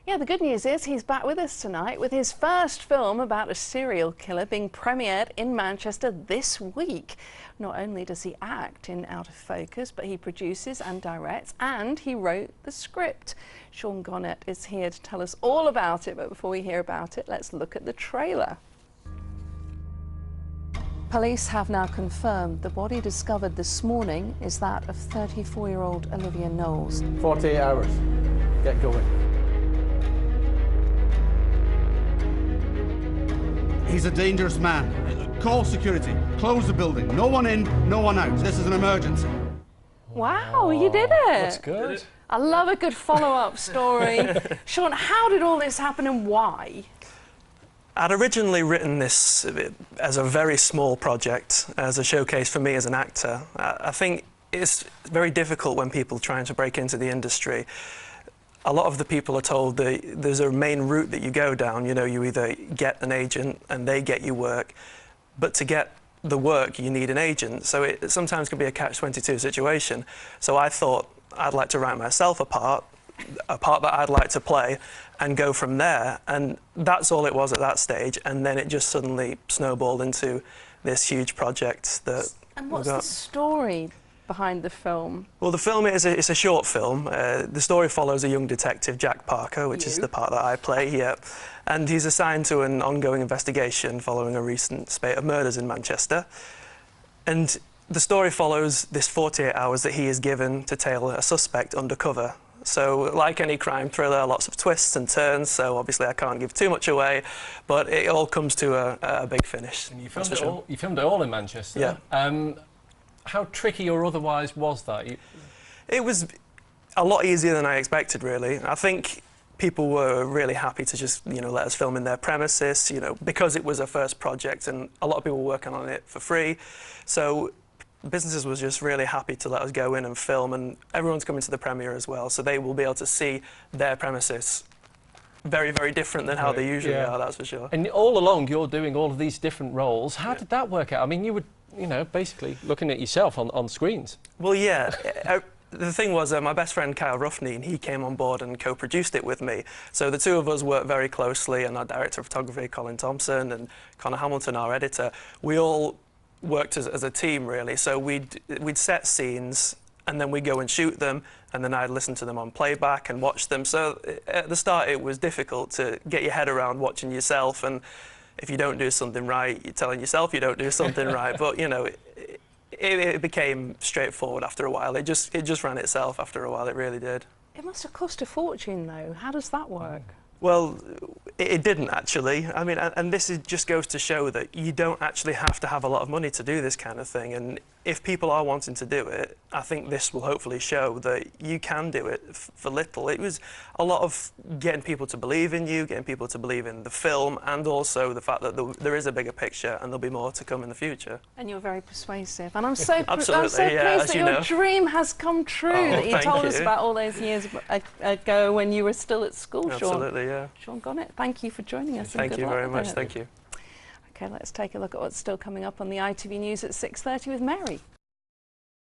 Yeah, the good news is he's back with us tonight with his first film about a serial killer being premiered in Manchester this week. Not only does he act in Out of Focus, but he produces and directs, and he wrote the script. Sean Gonet is here to tell us all about it, but before we hear about it, let's look at the trailer. Police have now confirmed the body discovered this morning is that of 34-year-old Olivia Knowles. 48 hours. Get going. He's a dangerous man. Call security. Close the building. No one in, no one out. This is an emergency. Wow, you did it! That's good. I love a good follow-up story. Sean, how did all this happen and why? I'd originally written this as a very small project, as a showcase for me as an actor. I think it's very difficult when people are trying to break into the industry. A lot of the people are told that there's a main route that you go down. You know, you either get an agent and they get you work, but to get the work you need an agent. So it sometimes can be a catch-22 situation. So I thought I'd like to write myself a part that I'd like to play and go from there. And that's all it was at that stage. And then it just suddenly snowballed into this huge project that And what's the story behind the film? Well, the film it's a short film. The story follows a young detective, Jack Parker, which is the part that I play here. And he's assigned to an ongoing investigation following a recent spate of murders in Manchester. And the story follows this 48 hours that he is given to tail a suspect undercover. So, like any crime thriller, lots of twists and turns, so obviously I can't give too much away, but it all comes to a big finish. And you filmed it all in Manchester. Yeah. How tricky or otherwise was that? It was a lot easier than I expected, really. I think people were really happy to just, you know, let us film in their premises, you know, because it was a first project and a lot of people were working on it for free. So businesses were just really happy to let us go in and film, and everyone's coming to the premiere as well, so they will be able to see their premises very, very different than how they usually are, that's for sure. And all along you're doing all of these different roles. How did that work out? I mean, you were, you know, basically looking at yourself on screens. Well, yeah. The thing was, my best friend Kyle Ruffney, he came on board and co-produced it with me. So the two of us worked very closely, and our director of photography, Colin Thompson, and Connor Hamilton, our editor, we all worked as a team, really. So we'd set scenes, and then we'd go and shoot them, and then I'd listen to them on playback and watch them. So at the start it was difficult to get your head around watching yourself, and if you don't do something right, you're telling yourself you don't do something right. But, you know, it became straightforward after a while. It just ran itself after a while, it really did. It must have cost a fortune, though. How does that work? Well, it didn't actually. I mean, and this just goes to show that you don't actually have to have a lot of money to do this kind of thing. And if people are wanting to do it, I think this will hopefully show that you can do it for little. It was a lot of getting people to believe in you, getting people to believe in the film, and also the fact that there is a bigger picture and there'll be more to come in the future. And you're very persuasive. And I'm so pleased yeah, that your dream has come true, that you told us about all those years ago when you were still at school, Sean. Absolutely, yeah. Sean Gonet, thank you for joining us. Thank you very much, thank you. OK, let's take a look at what's still coming up on the ITV News at 6:30 with Mary.